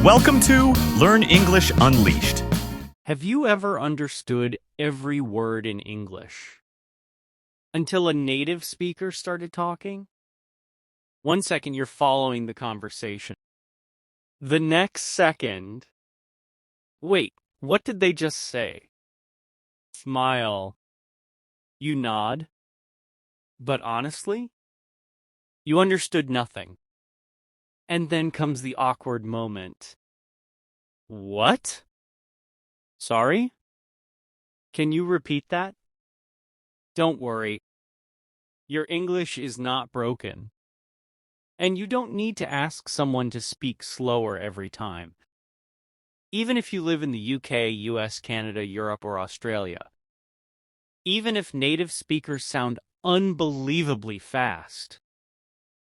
Welcome to Learn English Unleashed. Have you ever understood every word in English until a native speaker started talking? 1 second, you're following the conversation. The next second, wait, what did they just say? Smile. You nod. But honestly, you understood nothing. And then comes the awkward moment. What? Sorry? Can you repeat that? Don't worry. Your English is not broken. And you don't need to ask someone to speak slower every time. Even if you live in the UK, US, Canada, Europe, or Australia. Even if native speakers sound unbelievably fast,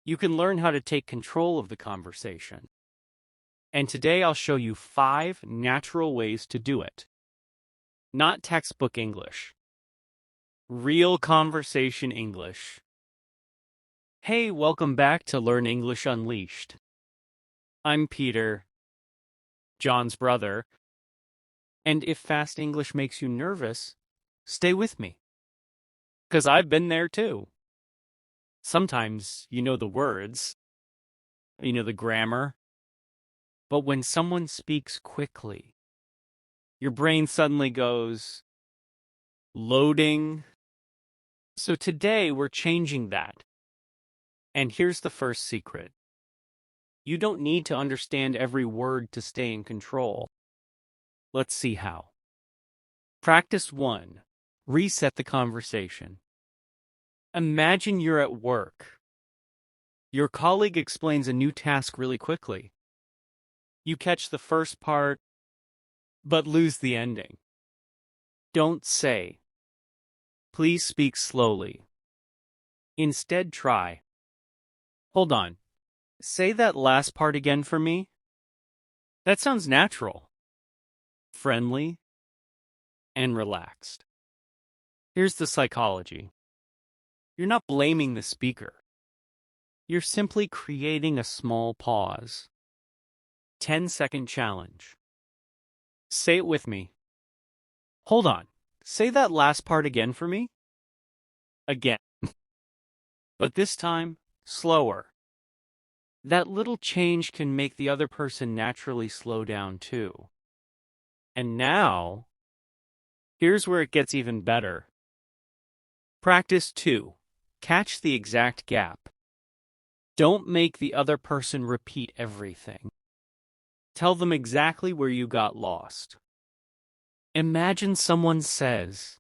you can learn how to take control of the conversation. And today I'll show you 5 natural ways to do it. Not textbook English. Real conversation English. Hey, welcome back to Learn English Unleashed. I'm Peter, John's brother, and if fast English makes you nervous, stay with me. 'Cause I've been there too. Sometimes you know the words, you know the grammar, but when someone speaks quickly, your brain suddenly goes, loading. So today we're changing that. And here's the first secret. You don't need to understand every word to stay in control. Let's see how. Practice 1. Reset the conversation. Imagine you're at work. Your colleague explains a new task really quickly. You catch the first part, but lose the ending. Don't say, "Please speak slowly." Instead, try, "Hold on, say that last part again for me." That sounds natural, friendly, and relaxed. Here's the psychology. You're not blaming the speaker. You're simply creating a small pause. 10-second challenge. Say it with me. Hold on. Say that last part again for me. Again. But this time, slower. That little change can make the other person naturally slow down too. And now, here's where it gets even better. Practice 2. Catch the exact gap. Don't make the other person repeat everything. Tell them exactly where you got lost. Imagine someone says,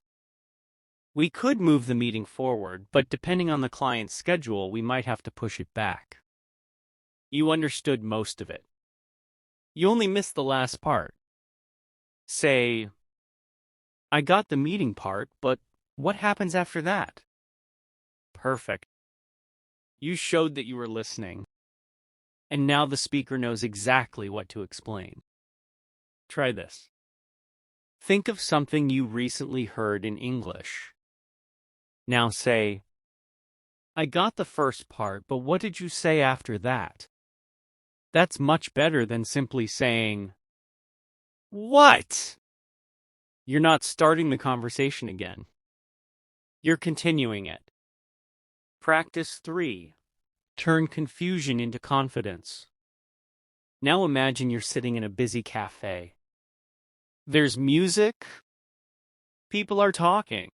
"We could move the meeting forward, but depending on the client's schedule, we might have to push it back." You understood most of it. You only missed the last part. Say, "I got the meeting part, but what happens after that?" Perfect. You showed that you were listening. And now the speaker knows exactly what to explain. Try this. Think of something you recently heard in English. Now say, "I got the first part, but what did you say after that?" That's much better than simply saying, "What?" You're not starting the conversation again. You're continuing it. Practice 3. Turn confusion into confidence. Now imagine you're sitting in a busy cafe. There's music. People are talking.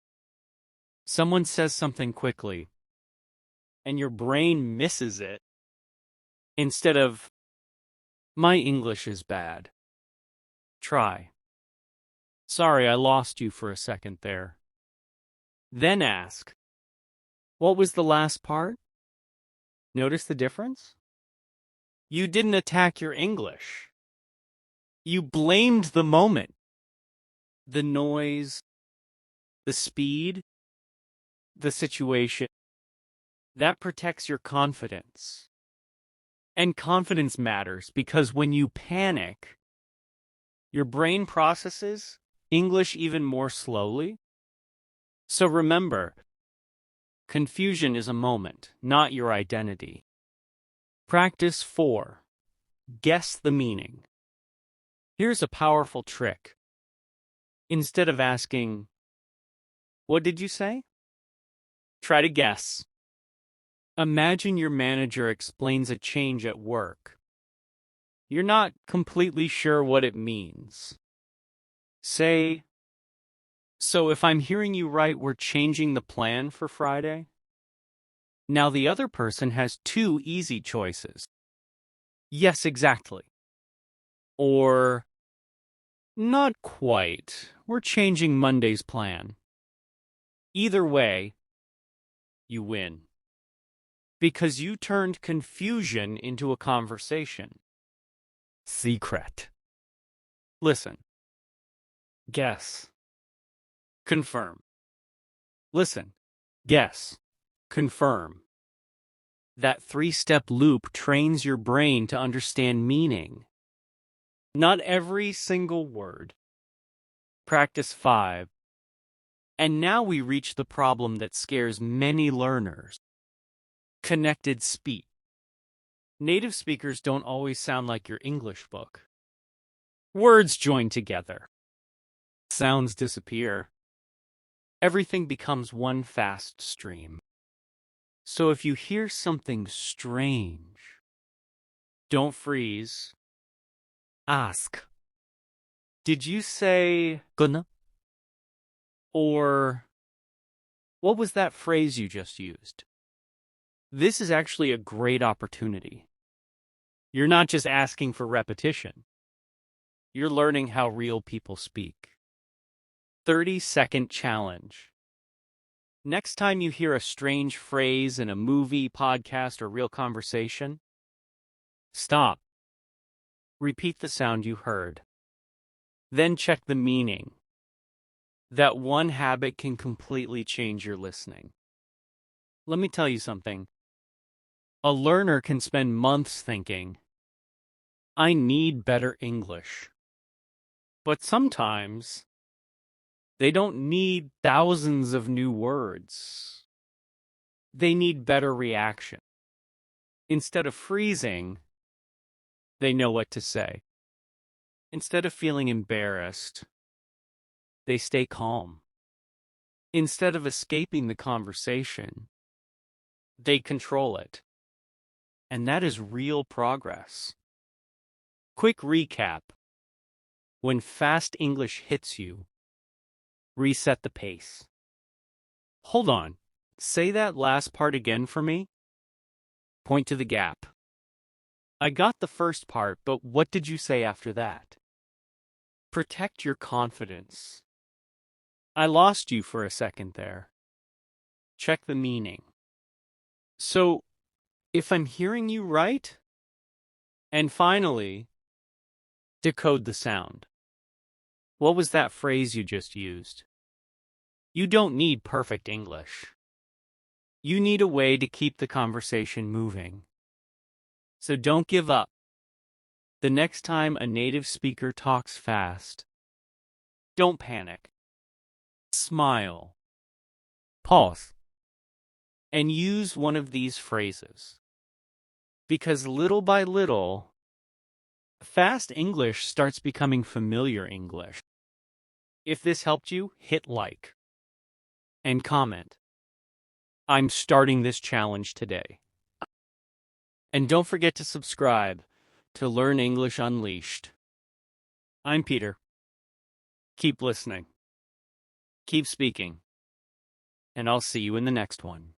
Someone says something quickly, and your brain misses it. Instead of, "My English is bad." Try, "Sorry, I lost you for a second there." Then ask, "What was the last part?" Notice the difference? You didn't attack your English. You blamed the moment. The noise, the speed, the situation. That protects your confidence. And confidence matters because when you panic, your brain processes English even more slowly. So remember, confusion is a moment, not your identity. Practice 4. Guess the meaning. Here's a powerful trick. Instead of asking, "What did you say?" try to guess. Imagine your manager explains a change at work. You're not completely sure what it means. Say, "So if I'm hearing you right, we're changing the plan for Friday?" Now the other person has two easy choices. Yes, exactly. Or, not quite. We're changing Monday's plan. Either way, you win. Because you turned confusion into a conversation. Secret. Listen. Guess. Confirm. Listen. Guess. Confirm. That three-step loop trains your brain to understand meaning. Not every single word. Practice 5. And now we reach the problem that scares many learners. Connected speech. Native speakers don't always sound like your English book. Words join together. Sounds disappear. Everything becomes one fast stream. So if you hear something strange, don't freeze. Ask. Did you say gonna? Or what was that phrase you just used? This is actually a great opportunity. You're not just asking for repetition. You're learning how real people speak. 30-second challenge. Next time you hear a strange phrase in a movie, podcast, or real conversation, stop. Repeat the sound you heard. Then check the meaning. That one habit can completely change your listening. Let me tell you something. A learner can spend months thinking, "I need better English." But sometimes they don't need thousands of new words. They need better reaction. Instead of freezing, they know what to say. Instead of feeling embarrassed, they stay calm. Instead of escaping the conversation, they control it. And that is real progress. Quick recap. When fast English hits you, reset the pace. Hold on. Say that last part again for me. Point to the gap. I got the first part, but what did you say after that? Protect your confidence. I lost you for a second there. Check the meaning. So, if I'm hearing you right? And finally, decode the sound. What was that phrase you just used? You don't need perfect English. You need a way to keep the conversation moving. So don't give up. The next time a native speaker talks fast, don't panic. Smile. Pause. And use one of these phrases. Because little by little, fast English starts becoming familiar English. If this helped you, hit like and comment. I'm starting this challenge today. And don't forget to subscribe to Learn English Unleashed. I'm Peter. Keep listening. Keep speaking. And I'll see you in the next one.